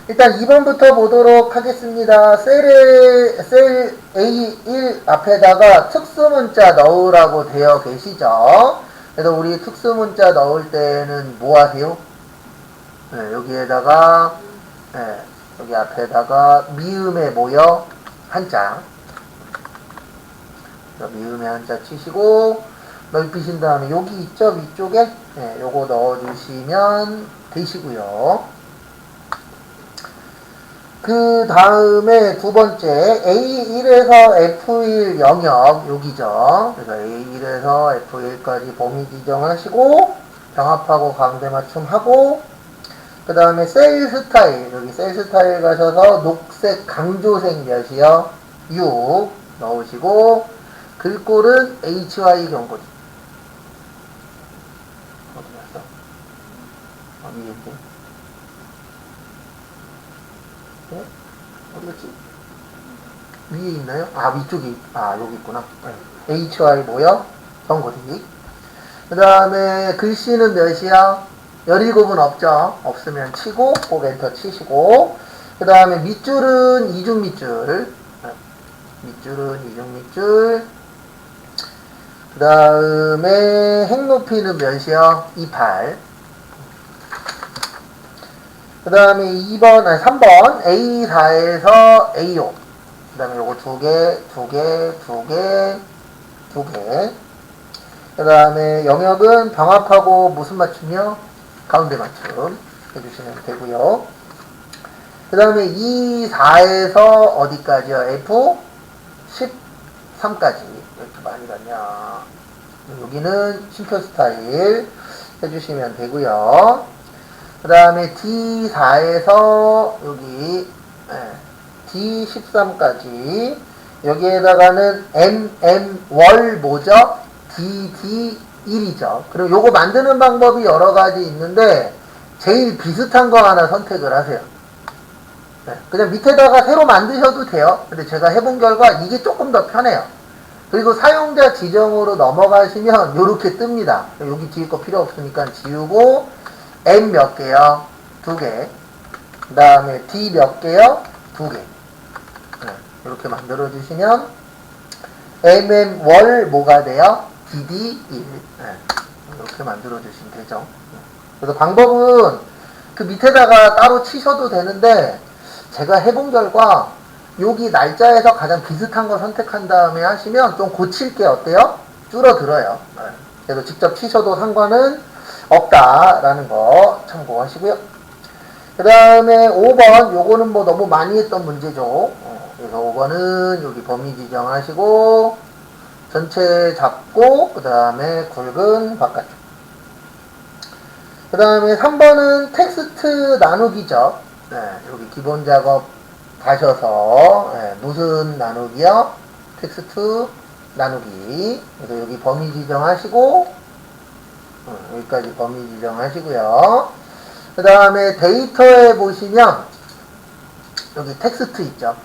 일단 2번부터 보도록 하겠습니다. 셀 A1 앞에다가 특수문자 넣으라고 되어 계시죠? 그래서 우리 특수문자 넣을 때는 뭐 하세요? 네, 여기에다가, 네, 여기 앞에다가 미음에 뭐요? 한자. 미음에 한자 치시고, 넓히신 다음에 여기 있죠? 위쪽에? 네, 요거 넣어주시면 되시고요. 그 다음에 두 번째 A1에서 F1 영역 여기죠. 그래서 A1에서 F1까지 범위 지정하시고 병합하고 가운데 맞춤하고 그 다음에 셀 스타일 여기 셀 스타일 가셔서 녹색 강조색 몇이요? 6 넣으시고 글꼴은 HY 경고지 어디 갔어? 위에 있고 네? 어디였지? 위에 있나요? 아, 위쪽에, 여기 있구나. 네. HY 뭐요? 경고딕. 그 다음에 글씨는 몇이야? 17은 없죠? 없으면 치고, 꼭 엔터 치시고. 그 다음에 밑줄은 이중 밑줄. 네. 밑줄은 이중 밑줄. 그 다음에 행 높이는 몇이요? 28. 그 다음에 3번 A4에서 A5 그 다음에 요거 두 개 그 다음에 영역은 병합하고 무슨 맞춤이요? 가운데 맞춤 해주시면 되고요. 그 다음에 4에서 어디까지요? F13까지 왜 이렇게 많이 갔냐. 여기는 쉼표 스타일 해주시면 되고요. 그 다음에 D4에서 여기 D13까지 여기에다가는 월 뭐죠? DD1이죠. 그리고 요거 만드는 방법이 여러 가지 있는데 제일 비슷한 거 하나 선택을 하세요. 그냥 밑에다가 새로 만드셔도 돼요. 근데 제가 해본 결과 이게 조금 더 편해요. 그리고 사용자 지정으로 넘어가시면 요렇게 뜹니다. 여기 뒤에 거 필요 없으니까 지우고 M 몇 개요? 2개. 그 다음에 D 몇 개요? 2개. 이렇게 만들어 주시면 월 뭐가 돼요? DD1. 이렇게 만들어 주시면 되죠. 그래서 방법은 그 밑에다가 따로 치셔도 되는데 제가 해본 결과 여기 날짜에서 가장 비슷한 거 선택한 다음에 하시면 좀 고칠 게 어때요? 줄어들어요. 그래서 직접 치셔도 상관은 없다라는 거 참고하시고요. 그 다음에 5번 요거는 뭐 너무 많이 했던 문제죠. 그래서 5번은 여기 범위 지정하시고 전체 잡고 그 다음에 굵은 바깥쪽. 그 다음에 3번은 텍스트 나누기죠. 여기 기본 작업 가셔서 무슨 나누기요? 텍스트 나누기. 그래서 여기 범위 지정하시고 여기까지 범위 지정하시고요. 그 다음에 데이터에 보시면 여기 텍스트 있죠.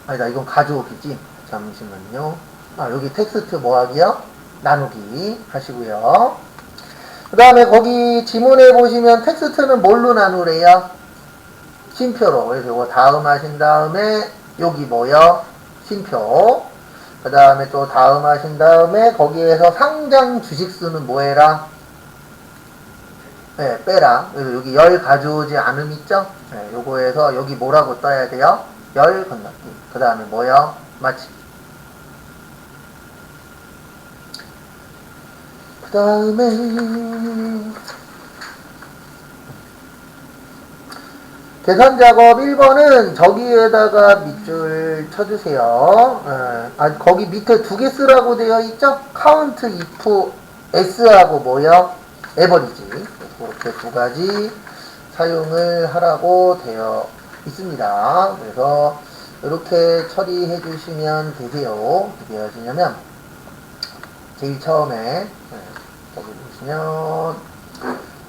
아니다, 이건 가져오기지. 잠시만요. 여기 텍스트 뭐하기요? 나누기 하시고요. 그 다음에 거기 지문에 보시면 텍스트는 뭘로 나누래요? 쉼표로. 그래서 이거 다음 하신 다음에 여기 뭐요? 쉼표. 그 다음에 또 다음 하신 다음에 거기에서 상장 주식수는 뭐 해라? 빼라. 그래서 여기 열 가져오지 않음 있죠? 요거에서 여기 뭐라고 떠야 돼요? 열 건너뛰기. 그 다음에 뭐요? 마치기. 그 다음에 계산 작업 1번은 저기에다가 밑줄 쳐주세요. 거기 밑에 2개 쓰라고 되어 있죠? 카운트 if s하고 뭐요? 에버리지. 이렇게 2가지 사용을 하라고 되어 있습니다. 그래서 이렇게 처리해 주시면 되세요. 어떻게 하시냐면 제일 처음에 여기 보시면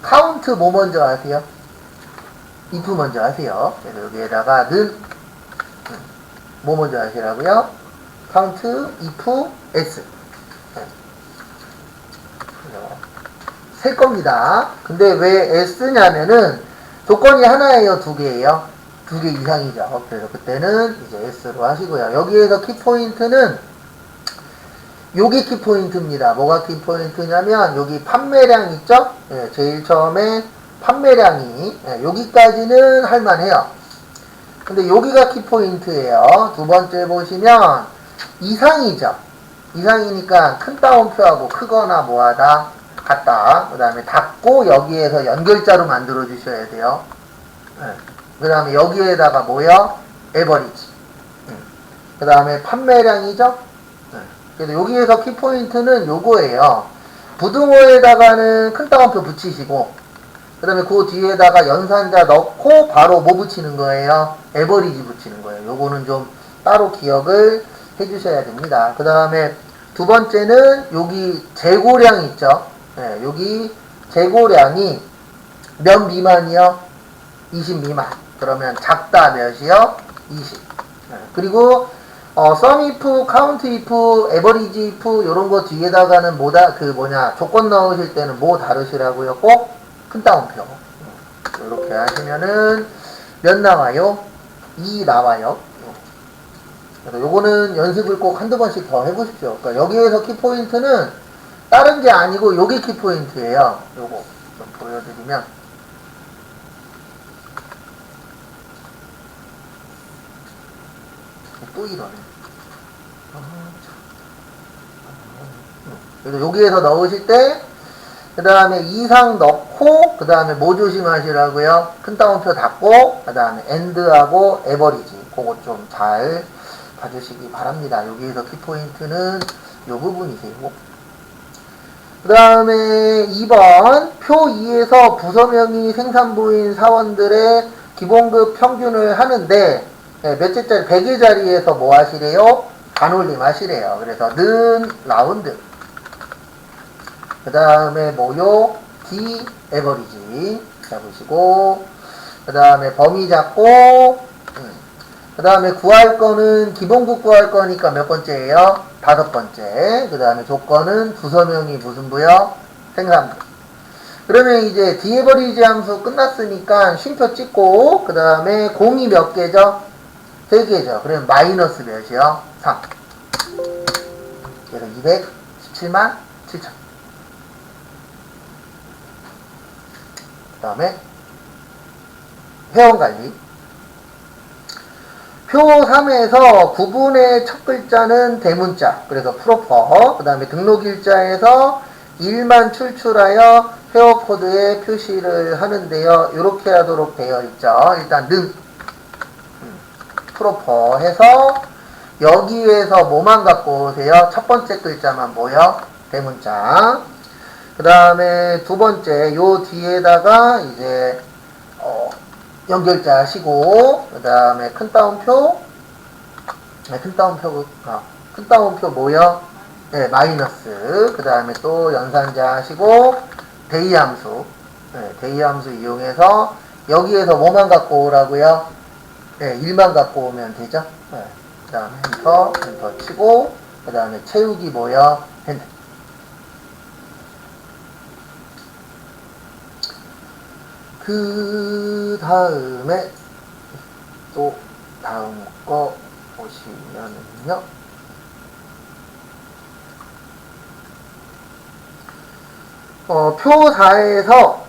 카운트 뭐 먼저 하세요? if 먼저 하세요. 그래서 여기에다가 는 뭐 먼저 하시라고요? count if s 셀 겁니다. 근데 왜 s냐면은 조건이 하나예요, 두 개예요? 두 개 이상이죠. 그래서 그때는 이제 S로 하시고요. 여기에서 키포인트는 요게 키포인트입니다. 뭐가 키포인트냐면 여기 판매량 있죠? 예, 제일 처음에 판매량이 여기까지는 할만해요. 근데 여기가 키포인트예요. 두 번째 보시면 이상이죠. 이상이니까 큰 따옴표하고 크거나 뭐하다 같다. 그 다음에 닫고 여기에서 연결자로 만들어 주셔야 돼요. 그 다음에 여기에다가 뭐요? 에버리지. 그 다음에 판매량이죠. 그래서 여기에서 키포인트는 요거예요. 부등호에다가는 큰 따옴표 붙이시고 그 다음에 그 뒤에다가 연산자 넣고 바로 뭐 붙이는 거예요? 에버리지 붙이는 거예요. 요거는 좀 따로 기억을 해주셔야 됩니다. 그 다음에 두 번째는 여기 재고량 있죠? 네, 여기 재고량이 몇 미만이요? 20 미만. 그러면 작다 몇이요? 20. 네, 그리고 sum if, count if, average if 요런 거 뒤에다가는 뭐다 조건 넣으실 때는 뭐 다르시라고요? 꼭 큰 따옴표. 이렇게 하시면은 몇 나와요? 2 나와요. 그래서 요거는 연습을 꼭 한두 번씩 더 해보십시오. 그러니까 여기에서 키포인트는 다른 게 아니고 요게 키포인트예요. 요거 좀 보여드리면 또 이러네. 그래서 여기에서 넣으실 때 그 다음에 이상 넣고 그 다음에 뭐 조심하시라고요? 큰 따옴표 닫고 그 다음에 end하고 에버리지 그거 좀 잘 봐주시기 바랍니다. 여기에서 키포인트는 요 부분이세요. 그 다음에 2번 표 2에서 부서명의 생산부인 사원들의 기본급 평균을 하는데 몇째짜리 100의 자리에서 뭐 하시래요? 반올림 하시래요. 그래서 는 라운드 그 다음에 뭐요? D 에버리지 잡으시고 그 다음에 범위 잡고 그 다음에 구할 거는 기본급 구할 거니까 몇 번째예요? 5번째. 그 다음에 조건은 부서명이 무슨 부요? 생산부. 그러면 이제 D 에버리지 함수 끝났으니까 쉼표 찍고 그 다음에 공이 몇 개죠? 3개죠. 그러면 마이너스 몇이요? 3. 그래서 217만 7천. 그 다음에 회원관리 표 3에서 구분의 첫 글자는 대문자 그래서 프로퍼 그 다음에 등록일자에서 1만 출출하여 회원 코드에 표시를 하는데요. 이렇게 하도록 되어 있죠. 일단 는 프로퍼 해서 여기에서 뭐만 갖고 오세요? 첫 번째 글자만 뭐요? 대문자 그 다음에 두 번째 요 뒤에다가 이제 연결자 하시고 그 다음에 큰 따옴표 큰 따옴표 뭐요? 네, 마이너스 그 다음에 또 연산자 하시고 대의 함수 대의 함수 이용해서 여기에서 뭐만 갖고 오라고요? 네, 1만 갖고 오면 되죠? 그 다음에 엔터 치고 그 다음에 채우기 뭐요? 핸드 그 다음에 또 다음 거 보시면은요. 표 4에서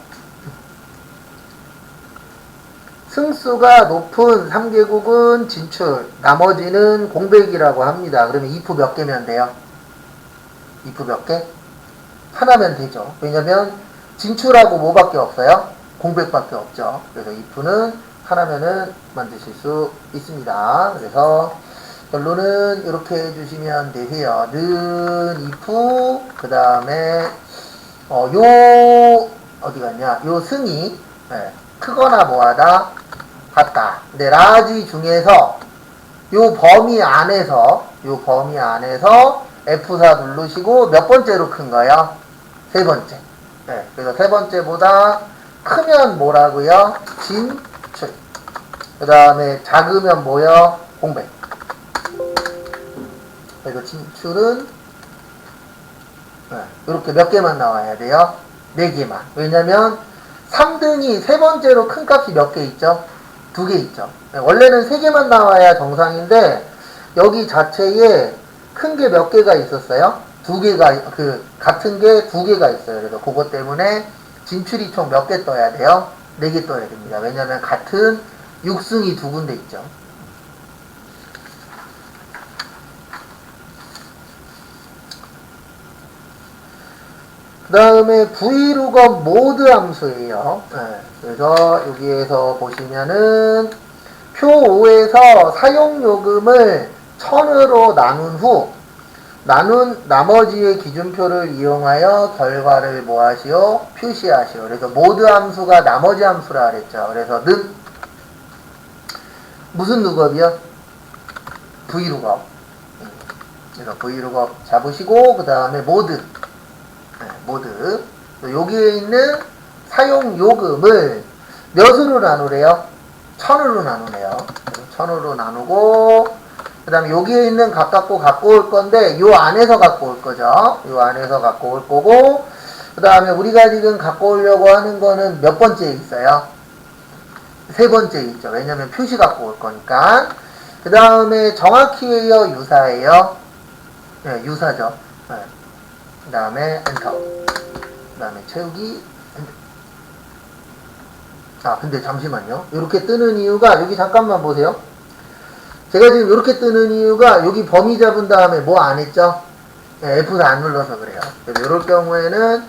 승수가 높은 3개국은 진출, 나머지는 공백이라고 합니다. 그러면 if 몇 개면 돼요? if 몇 개? 하나면 되죠. 왜냐면 진출하고 뭐밖에 없어요? 공백밖에 없죠. 그래서 if는 하나면은 만드실 수 있습니다. 그래서 결론은 이렇게 해주시면 되세요. 는 if 그 다음에 요 어디 갔냐? 요 승이 크거나 뭐하다 같다. 근데 라지 중에서 요 범위 안에서 F4 누르시고 몇 번째로 큰 거요? 세 번째. 그래서 세 번째보다 크면 뭐라고요? 진출. 그 다음에 작으면 뭐요? 공백. 그래서 진출은 이렇게 몇 개만 나와야 돼요? 4개만. 왜냐면 3등이 세 번째로 큰 값이 몇 개 있죠? 2개 있죠. 원래는 3개만 나와야 정상인데 여기 자체에 큰 게 몇 개가 있었어요? 2개가 같은 게 2개가 있어요. 그래서 그것 때문에 진출이 총 몇 개 떠야 돼요? 4개 떠야 됩니다. 왜냐면 같은 6승이 2군데 있죠. 그 다음에 vlookup 모드 함수예요. 그래서 여기에서 보시면은 표 5에서 사용요금을 1000으로 나눈 후 나눈 나머지의 기준표를 이용하여 결과를 뭐하시오? 표시하시오. 그래서 모드 함수가 나머지 함수라 그랬죠. 그래서 는 무슨 룩업이요? vlookup. 그래서 vlookup 잡으시고 그 다음에 모드 여기에 있는 사용 요금을 몇으로 나누래요? 1000으로 나누네요. 1000으로 나누고 그 다음에 여기에 있는 갖고 올 건데 요 안에서 갖고 올 거죠. 요 안에서 갖고 올 거고 그 다음에 우리가 지금 갖고 오려고 하는 거는 몇 번째에 있어요? 세 번째에 있죠. 왜냐면 표시 갖고 올 거니까. 그 다음에 정확히예요? 유사예요? 네, 유사죠. 네. 그 다음에 엔터. 그 다음에 채우기. 근데 잠시만요. 이렇게 뜨는 이유가 여기 잠깐만 보세요. 제가 지금 이렇게 뜨는 이유가 여기 범위 잡은 다음에 뭐 안 했죠? F4 안 눌러서 그래요. 그래서 이럴 경우에는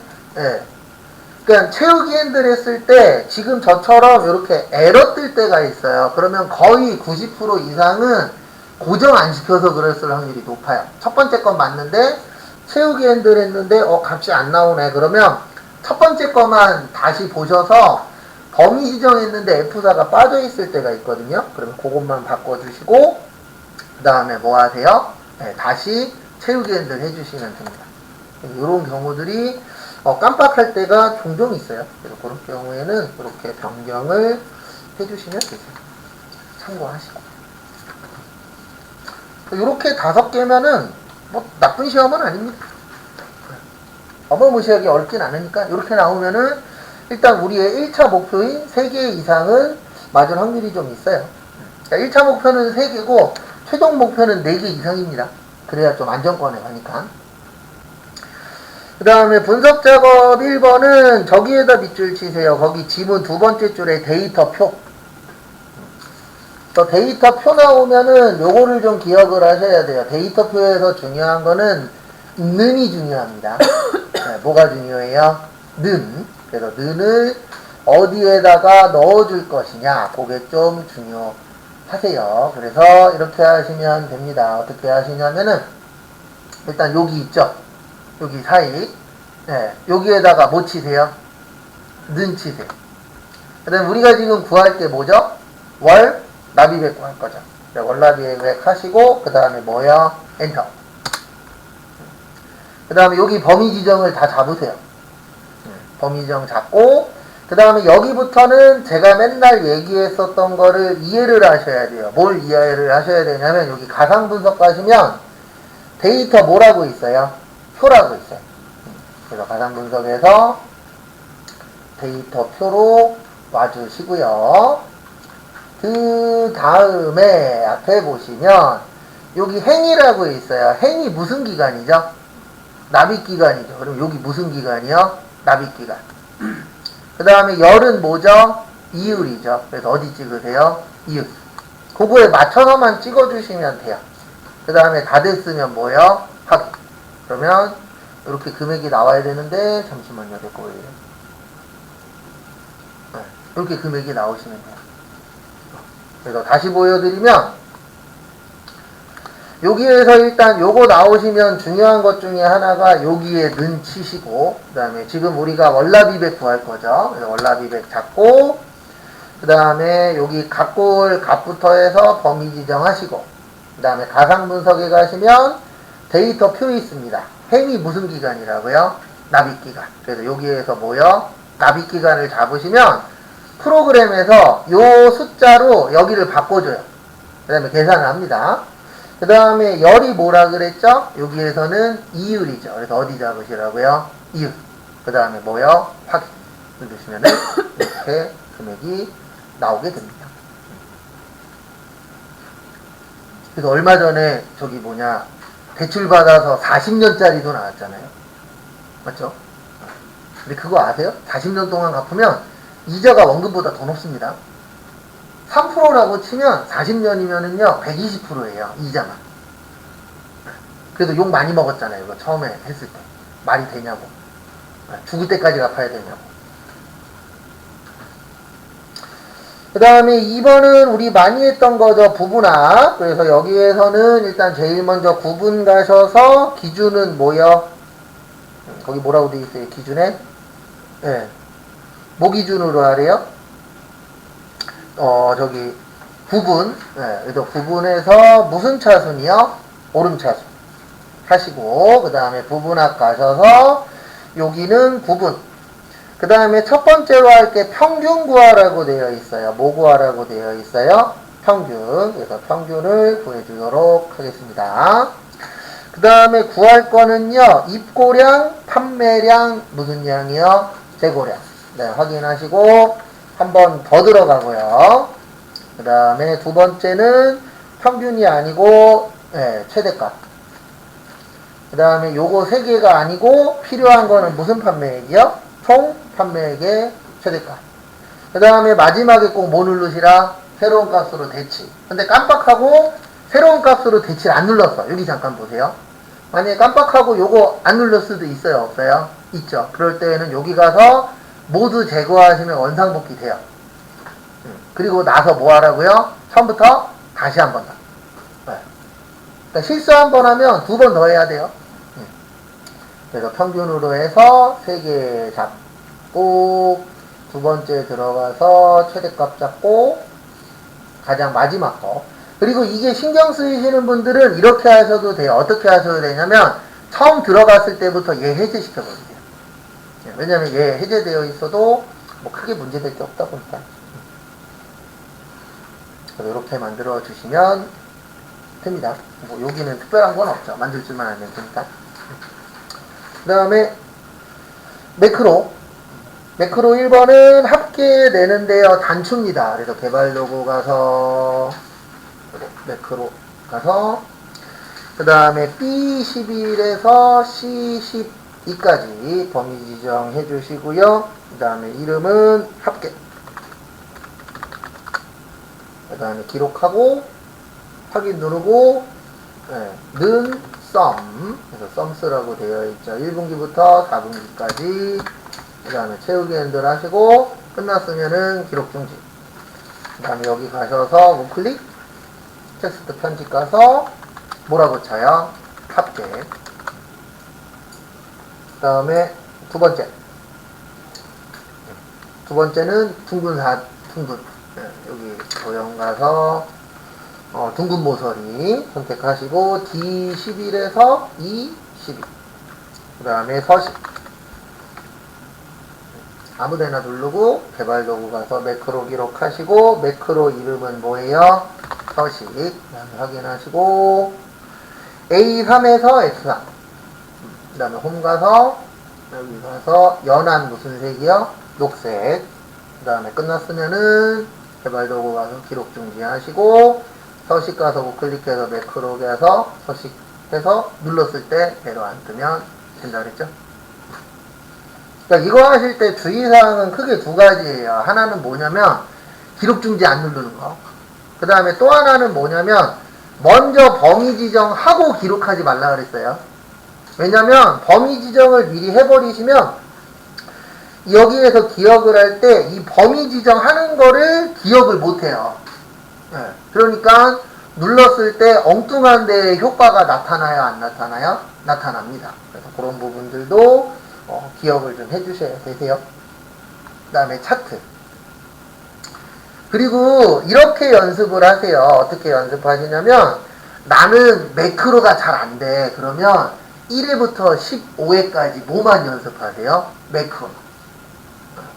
그냥 채우기 핸들 했을 때 지금 저처럼 이렇게 에러 뜰 때가 있어요. 그러면 거의 90% 이상은 고정 안 시켜서 그랬을 확률이 높아요. 첫 번째 건 맞는데 채우기 핸들 했는데 값이 안 나오네. 그러면 첫 번째 거만 다시 보셔서 범위 지정했는데 F4가 빠져 있을 때가 있거든요. 그러면 그것만 바꿔주시고 그 다음에 뭐 하세요? 다시 채우기 핸들 해주시면 됩니다. 이런 경우들이 깜빡할 때가 종종 있어요. 그래서 그런 경우에는 이렇게 변경을 해주시면 되세요. 참고하시고 이렇게 5개면은 뭐 나쁜 시험은 아닙니다. 어마무시하게 어렵진 않으니까 이렇게 나오면은 일단 우리의 1차 목표인 3개 이상은 맞을 확률이 좀 있어요. 그러니까 1차 목표는 3개고 최종 목표는 4개 이상입니다. 그래야 좀 안정권에 가니까. 그 다음에 분석 작업 1번은 저기에다 밑줄 치세요. 거기 지문 2번째 줄에 데이터 표. 데이터 표 나오면은 요거를 좀 기억을 하셔야 돼요. 데이터 표에서 중요한 거는 는이 중요합니다. 뭐가 중요해요? 는. 그래서 는을 어디에다가 넣어줄 것이냐, 그게 좀 중요하세요. 그래서 이렇게 하시면 됩니다. 어떻게 하시냐면은 일단 여기 있죠? 여기 사이, 여기에다가 뭐 치세요? 는 치세요. 그 다음에 우리가 지금 구할 게 뭐죠? 월 나비백 구할 거죠. 월 나비백 하시고 그 다음에 뭐요? 엔터. 그 다음에 여기 범위 지정을 다 잡으세요. 범위 지정 잡고 그 다음에 여기부터는 제가 맨날 얘기했었던 거를 이해를 하셔야 돼요. 뭘 이해를 하셔야 되냐면 여기 가상 분석 가시면 데이터 뭐라고 있어요? 표라고 있어요. 그래서 가상 분석에서 데이터 표로 와주시고요. 그 다음에 앞에 보시면 여기 행이라고 있어요. 행이 무슨 기간이죠? 납입기간이죠. 그럼 여기 무슨 기간이요? 납입기간. 그 다음에 열은 뭐죠? 이율이죠. 그래서 어디 찍으세요? 이율. 그거에 맞춰서만 찍어주시면 돼요. 그 다음에 다 됐으면 뭐요? 확인. 그러면 이렇게 금액이 나와야 되는데 잠시만요. 내 거예요. 이렇게 금액이 나오시면 돼요. 그래서 다시 보여드리면 여기에서 일단 요거 나오시면 중요한 것 중에 하나가 여기에 는 치시고 그 다음에 지금 우리가 월납200 구할 거죠. 그래서 월납200 잡고 그 다음에 여기 갖고 올 값부터 해서 범위 지정하시고 그 다음에 가상 분석에 가시면 데이터 표 있습니다. 행이 무슨 기간이라고요? 납입기간. 그래서 여기에서 뭐요? 납입기간을 잡으시면 프로그램에서 요 숫자로 여기를 바꿔줘요. 그 다음에 계산을 합니다. 그 다음에 열이 뭐라 그랬죠? 여기에서는 이율이죠. 그래서 어디 잡으시라고요? 이율. 그 다음에 뭐요? 확인. 누르시면 이렇게 금액이 나오게 됩니다. 그래서 얼마 전에 대출 받아서 40년짜리도 나왔잖아요. 맞죠? 근데 그거 아세요? 40년 동안 갚으면 이자가 원금보다 더 높습니다. 3%라고 치면 40년이면은요 120%예요. 이자만. 그래서 욕 많이 먹었잖아요. 이거 처음에 했을 때. 말이 되냐고. 죽을 때까지 갚아야 되냐고. 그 다음에 2번은 우리 많이 했던 거죠. 부분합. 그래서 여기에서는 일단 제일 먼저 구분 가셔서 기준은 뭐요? 거기 뭐라고 되어 있어요? 기준에? 예. 뭐 기준으로 하래요? 구분. 예. 그래서 구분에서 무슨 차순이요? 오름차순. 하시고, 그 다음에 부분합 가셔서 여기는 구분. 그 다음에 첫 번째로 할 게 평균 구하라고 되어 있어요. 뭐 구하라고 되어 있어요? 평균. 그래서 평균을 구해주도록 하겠습니다. 그 다음에 구할 거는요. 입고량, 판매량, 무슨 양이요? 재고량. 네, 확인하시고 한 번 더 들어가고요. 그 다음에 두 번째는 평균이 아니고 최대값. 그 다음에 요거 세 개가 아니고 필요한 거는 무슨 판매액이요? 총 판매액의 최대값. 그 다음에 마지막에 꼭 뭐 누르시라? 새로운 값으로 대치. 근데 깜빡하고 새로운 값으로 대치를 안 눌렀어. 여기 잠깐 보세요. 만약에 깜빡하고 요거 안 눌렀을 수도 있어요? 없어요? 있죠. 그럴 때에는 여기 가서 모두 제거하시면 원상복귀 돼요. 그리고 나서 뭐 하라고요? 처음부터 다시 한 번 더. 네. 그러니까 실수 한 번 하면 두 번 더 해야 돼요. 그래서 평균으로 해서 3개 잡고 두 번째 들어가서 최대값 잡고 가장 마지막 거. 그리고 이게 신경 쓰이시는 분들은 이렇게 하셔도 돼요. 어떻게 하셔도 되냐면 처음 들어갔을 때부터 얘 해제시켜 버리세요. 왜냐면 얘 해제되어 있어도 뭐 크게 문제될 게 없다 보니까. 이렇게 만들어 주시면 됩니다. 뭐 여기는 특별한 건 없죠. 만들 줄만 알면 되니까. 그 다음에 매크로 1번은 합계 내는데요. 단추입니다. 그래서 개발 로고 가서 매크로 가서 그 다음에 B11에서 C12까지 범위 지정해 주시고요. 그 다음에 이름은 합계. 그 다음에 기록하고 확인 누르고 는 sum. 그래서 sums라고 되어 있죠. 1분기부터 4분기까지. 그 다음에 채우기 핸들 하시고 끝났으면은 기록 중지. 그 다음에 여기 가셔서 우클릭 텍스트 편집 가서 뭐라고 쳐요? 합계. 그 다음에 두 번째는 둥근. 여기 도형 가서 둥근 모서리 선택하시고 D11에서 E12. 그 다음에 서식. 아무데나 누르고 개발 도구 가서 매크로 기록하시고 매크로 이름은 뭐예요? 서식. 그 다음에 확인하시고 A3에서 S3. 그 다음에 홈 가서 여기 가서 연한 무슨 색이요? 녹색. 그 다음에 끝났으면은 개발 도구 가서 기록 중지하시고 서식 가서 우클릭해서 매크로 가서 서식 해서 눌렀을 때 배로 안 뜨면 된다 그랬죠? 그러니까 이거 하실 때 주의사항은 크게 두 가지예요. 하나는 뭐냐면 기록 중지 안 누르는 거. 그 다음에 또 하나는 뭐냐면 먼저 범위 지정하고 기록하지 말라 그랬어요. 왜냐면 범위 지정을 미리 해버리시면 여기에서 기억을 할 때 이 범위 지정하는 거를 기억을 못해요. 그러니까 눌렀을 때 엉뚱한 데에 효과가 나타나요? 안 나타나요? 나타납니다. 그래서 그런 부분들도 기억을 좀 해주셔야 되세요. 그 다음에 차트. 그리고 이렇게 연습을 하세요. 어떻게 연습하시냐면 나는 매크로가 잘 안 돼. 그러면 1회부터 15회까지 뭐만 연습하세요? 매크로.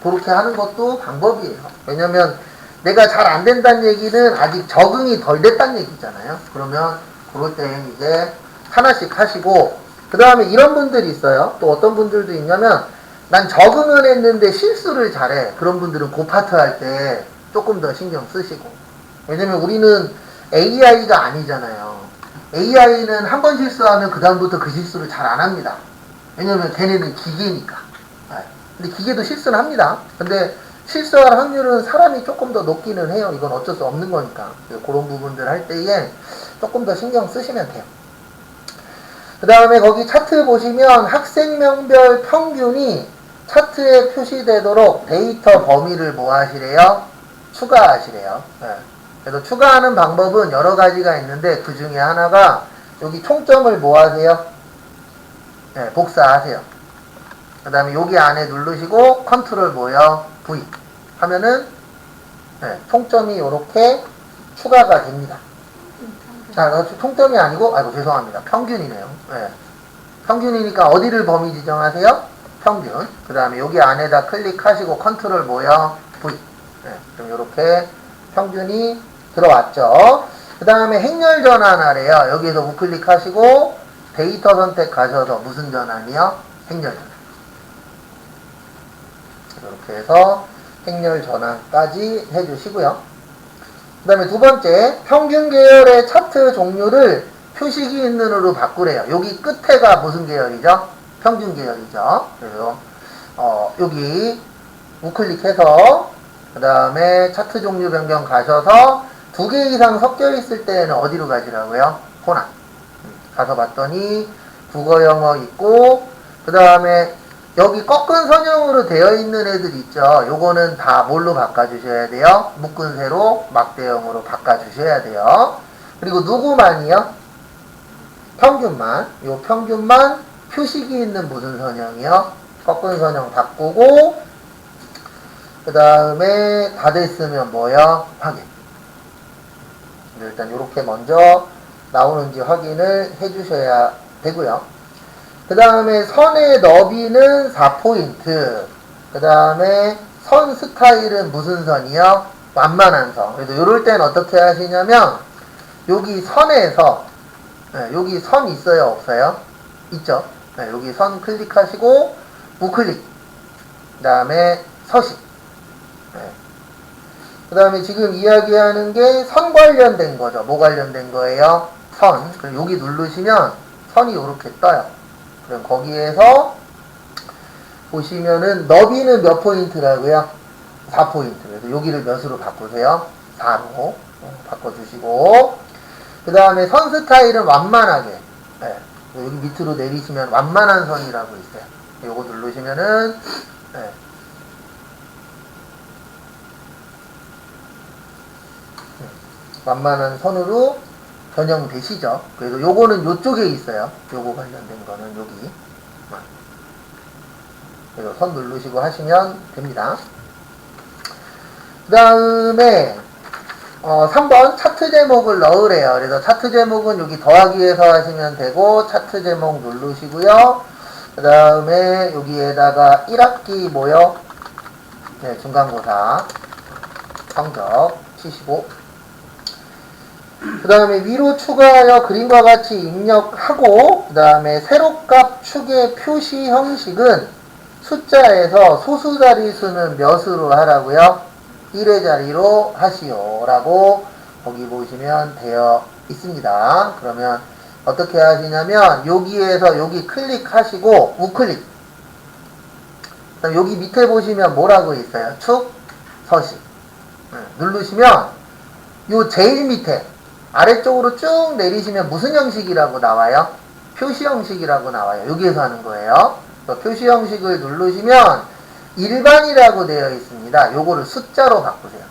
그렇게 하는 것도 방법이에요. 왜냐면 내가 잘 안 된다는 얘기는 아직 적응이 덜 됐다는 얘기잖아요. 그러면 그럴 땐 이제 하나씩 하시고 그 다음에 이런 분들이 있어요. 또 어떤 분들도 있냐면 난 적응은 했는데 실수를 잘해. 그런 분들은 그 파트 할 때 조금 더 신경 쓰시고. 왜냐면 우리는 AI가 아니잖아요. AI는 한 번 실수하면 그다음부터 그 실수를 잘 안 합니다. 왜냐면 걔네는 기계니까. 근데 기계도 실수는 합니다. 근데 실수할 확률은 사람이 조금 더 높기는 해요. 이건 어쩔 수 없는 거니까. 그런 부분들 할 때에 조금 더 신경 쓰시면 돼요. 그 다음에 거기 차트 보시면 학생명별 평균이 차트에 표시되도록 데이터 범위를 뭐 하시래요? 추가하시래요. 그래서 추가하는 방법은 여러 가지가 있는데 그 중에 하나가 여기 총점을 뭐 하세요? 복사하세요. 그 다음에 여기 안에 누르시고 컨트롤 뭐요? V 하면은 총점이 이렇게 추가가 됩니다. 자, 총점이 아니고 죄송합니다. 평균이네요. 평균이니까 어디를 범위 지정하세요? 평균. 그 다음에 여기 안에다 클릭하시고 컨트롤 뭐요? V. 그럼 이렇게 평균이 들어왔죠. 그 다음에 행렬 전환하래요. 여기에서 우클릭하시고 데이터 선택하셔서 무슨 전환이요? 행렬 전환. 이렇게 해서 행렬 전환까지 해주시고요. 그 다음에 두 번째, 평균 계열의 차트 종류를 표시기 있는으로 바꾸래요. 여기 끝에가 무슨 계열이죠? 평균 계열이죠. 그래서 여기 우클릭해서 그 다음에 차트 종류 변경 가셔서 2개 이상 섞여 있을 때는 어디로 가시라고요? 호남. 가서 봤더니 국어 영어 있고 그 다음에 여기 꺾은 선형으로 되어 있는 애들 있죠. 요거는 다 뭘로 바꿔주셔야 돼요? 묶은 세로 막대형으로 바꿔주셔야 돼요. 그리고 누구만이요? 평균만. 요 평균만 표식이 있는 무슨 선형이요? 꺾은 선형 바꾸고 그 다음에 다 됐으면 뭐요? 확인. 일단 요렇게 먼저 나오는지 확인을 해주셔야 되고요. 그 다음에 선의 너비는 4포인트. 그 다음에 선 스타일은 무슨 선이요? 완만한 선. 그래서 요럴 땐 어떻게 하시냐면 여기 선에서 여기 선 있어요? 없어요? 있죠? 여기 선 클릭하시고 우클릭. 그 다음에 서식. 그 다음에 지금 이야기하는 게 선 관련된 거죠. 뭐 관련된 거예요? 선. 그럼 여기 누르시면 선이 이렇게 떠요. 그럼 거기에서 보시면은 너비는 몇 포인트라고요? 4포인트. 그래서 여기를 몇으로 바꾸세요? 4로 바꿔주시고 그 다음에 선 스타일은 완만하게 여기 밑으로 내리시면 완만한 선이라고 있어요. 요거 누르시면은 완만한 선으로 변형되시죠. 그래서 요거는 요쪽에 있어요. 요거 관련된 거는 여기. 그래서 선 누르시고 하시면 됩니다. 그 다음에 3번 차트 제목을 넣으래요. 그래서 차트 제목은 여기 더하기에서 하시면 되고 차트 제목 누르시고요. 그 다음에 여기에다가 1학기 뭐요? 중간고사 성적 치시고 그 다음에 위로 추가하여 그림과 같이 입력하고 그 다음에 세로값 축의 표시 형식은 숫자에서 소수 자릿수는 몇으로 하라고요? 1의 자리로 하시오 라고 거기 보시면 되어 있습니다. 그러면 어떻게 하시냐면 여기에서 여기 클릭하시고 우클릭 그다음 여기 밑에 보시면 뭐라고 있어요? 축, 서식 누르시면 요 제일 밑에 아래쪽으로 쭉 내리시면 무슨 형식이라고 나와요? 표시 형식이라고 나와요. 여기에서 하는 거예요. 표시 형식을 누르시면 일반이라고 되어 있습니다. 요거를 숫자로 바꾸세요.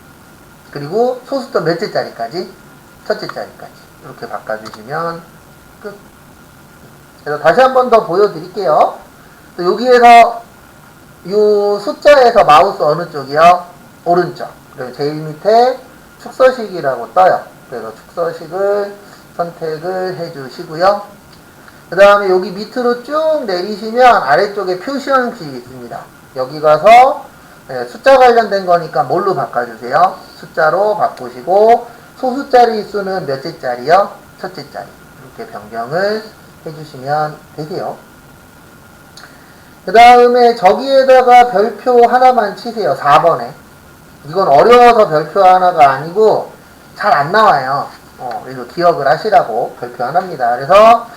그리고 소수점 몇째 자리까지? 첫째 자리까지. 이렇게 바꿔주시면 끝. 그래서 다시 한 번 더 보여드릴게요. 여기에서 요 숫자에서 마우스 어느 쪽이요? 오른쪽. 그리고 제일 밑에 축서식이라고 떠요. 그래서 축서식을 선택을 해주시고요. 그 다음에 여기 밑으로 쭉 내리시면 아래쪽에 표시 형식이 있습니다. 여기 가서 숫자 관련된 거니까 뭘로 바꿔주세요? 숫자로 바꾸시고 소수 자리 수는 몇째 자리요? 첫째 자리. 이렇게 변경을 해주시면 되세요. 그 다음에 저기에다가 별표 하나만 치세요. 4번에. 이건 어려워서 별표 하나가 아니고 잘 안 나와요. 그래서 기억을 하시라고 별표 하나입니다. 그래서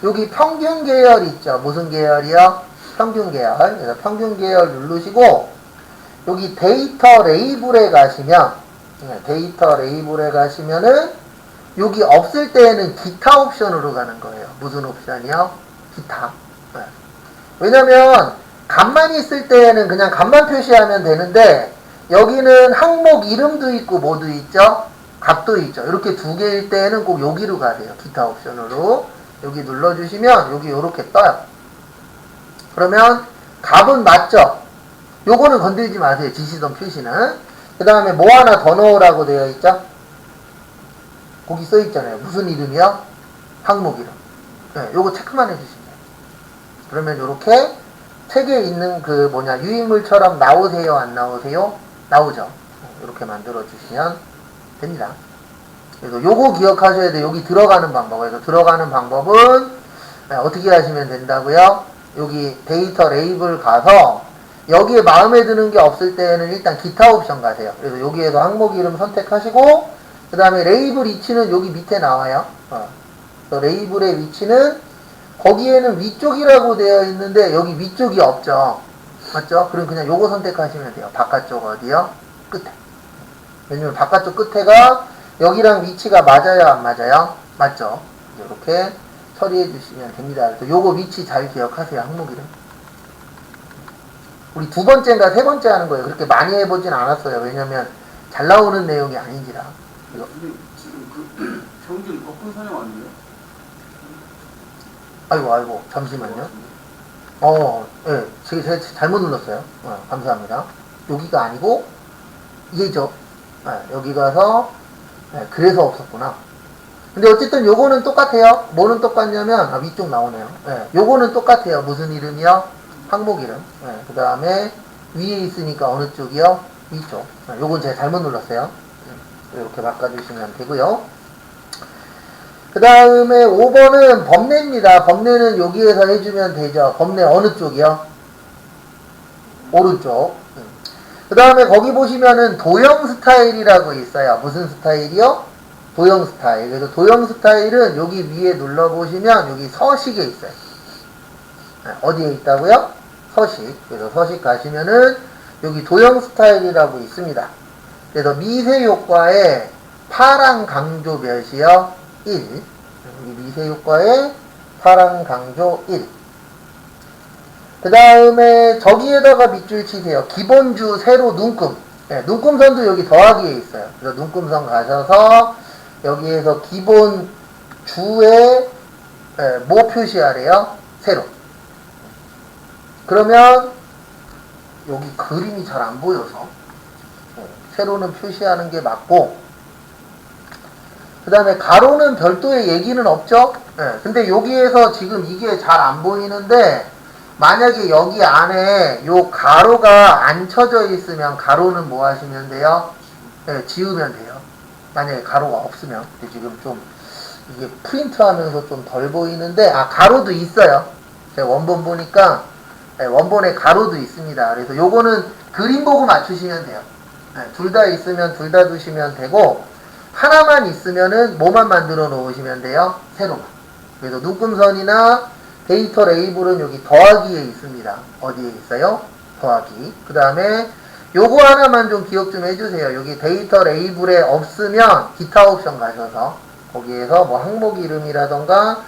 여기 평균 계열 있죠. 무슨 계열이요? 평균 계열. 그래서 평균 계열 누르시고 여기 데이터 레이블에 가시면 은 여기 없을 때에는 기타 옵션으로 가는 거예요. 무슨 옵션이요? 기타. 네. 왜냐면 값만 있을 때에는 그냥 값만 표시하면 되는데 여기는 항목 이름도 있고 뭐도 있죠? 값도 있죠. 이렇게 두 개일 때에는 꼭 여기로 가야 돼요. 기타 옵션으로. 여기 눌러주시면 여기 이렇게 떠요. 그러면 값은 맞죠? 요거는 건들지 마세요. 지시선 표시는. 그 다음에 뭐 하나 더 넣으라고 되어 있죠? 거기 써 있잖아요. 무슨 이름이요? 항목 이름. 네, 요거 체크만 해주시면 돼요. 그러면 요렇게 책에 있는 유인물처럼 나오세요? 안 나오세요? 나오죠. 이렇게 만들어 주시면 됩니다. 그래서 요거 기억하셔야 돼요. 여기 들어가는 방법. 그래서 들어가는 방법은 어떻게 하시면 된다고요? 여기 데이터 레이블 가서 여기에 마음에 드는 게 없을 때는 일단 기타 옵션 가세요. 그래서 여기에서 항목 이름 선택하시고 그 다음에 레이블 위치는 여기 밑에 나와요. 그래서 레이블의 위치는 거기에는 위쪽이라고 되어 있는데 여기 위쪽이 없죠. 맞죠? 그럼 그냥 요거 선택하시면 돼요. 바깥쪽 어디요? 끝에. 왜냐면 바깥쪽 끝에가 여기랑 위치가 맞아요? 안 맞아요? 맞죠? 이렇게 처리해 주시면 됩니다. 그래서 요거 위치 잘 기억하세요. 항목 이름. 우리 두 번째인가 세 번째 하는 거예요. 그렇게 많이 해보진 않았어요. 왜냐면 잘 나오는 내용이 아닌지라. 이거. 지금 그 평균 거꾸로 사용 아니에요? 아이고, 잠시만요. 예, 제가 잘못 눌렀어요. 감사합니다. 여기가 아니고, 이게죠. 여기 가서, 그래서 없었구나. 근데 어쨌든 요거는 똑같아요. 뭐는 똑같냐면, 위쪽 나오네요. 요거는 똑같아요. 무슨 이름이요? 항목 이름. 그 다음에, 위에 있으니까 어느 쪽이요? 위쪽. 요건 제가 잘못 눌렀어요. 이렇게 바꿔주시면 되고요. 그 다음에 5번은 범례입니다. 범례는 여기에서 해주면 되죠. 범례 어느 쪽이요? 오른쪽. 그 다음에 거기 보시면은 도형 스타일이라고 있어요. 무슨 스타일이요? 도형 스타일. 그래서 도형 스타일은 여기 위에 눌러보시면 여기 서식에 있어요. 어디에 있다고요? 서식. 그래서 서식 가시면은 여기 도형 스타일이라고 있습니다. 그래서 미세 효과에 파랑 강조 몇이요? 1. 미세 효과에 파랑 강조 1. 그 다음에 저기에다가 밑줄 치세요. 기본주 세로 눈금. 눈금선도 여기 더하기에 있어요. 그래서 눈금선 가셔서 여기에서 기본주에 뭐 표시하래요? 세로. 그러면 여기 그림이 잘 안 보여서 세로는 표시하는 게 맞고 그 다음에 가로는 별도의 얘기는 없죠? 근데 여기에서 지금 이게 잘 안 보이는데 만약에 여기 안에 요 가로가 안 쳐져 있으면 가로는 뭐 하시면 돼요? 지우면 돼요. 만약에 가로가 없으면. 지금 좀 이게 프린트 하면서 좀 덜 보이는데 가로도 있어요. 제가 원본 보니까 원본에 가로도 있습니다. 그래서 요거는 그림 보고 맞추시면 돼요. 둘 다 있으면 둘 다 두시면 되고 하나만 있으면은 뭐만 만들어 놓으시면 돼요? 세로만. 그래서 눈금선이나 데이터 레이블은 여기 더하기에 있습니다. 어디에 있어요? 더하기. 그 다음에 요거 하나만 좀 기억 좀 해주세요. 여기 데이터 레이블에 없으면 기타 옵션 가셔서 거기에서 뭐 항목 이름이라던가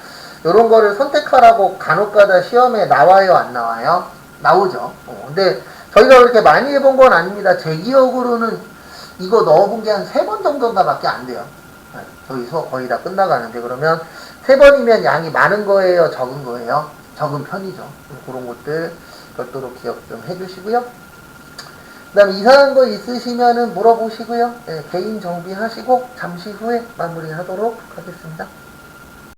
요런 거를 선택하라고 간혹가다 시험에 나와요? 안 나와요? 나오죠. 근데 저희가 그렇게 많이 해본 건 아닙니다. 제 기억으로는 이거 넣어본 게 한 3번 정도인가 밖에 안 돼요. 저희 수업 거의 다 끝나가는데 그러면 3번이면 양이 많은 거예요? 적은 거예요? 적은 편이죠. 그런 것들 별도로 기억 좀 해주시고요. 그 다음에 이상한 거 있으시면은 물어보시고요. 개인 정비하시고 잠시 후에 마무리하도록 하겠습니다.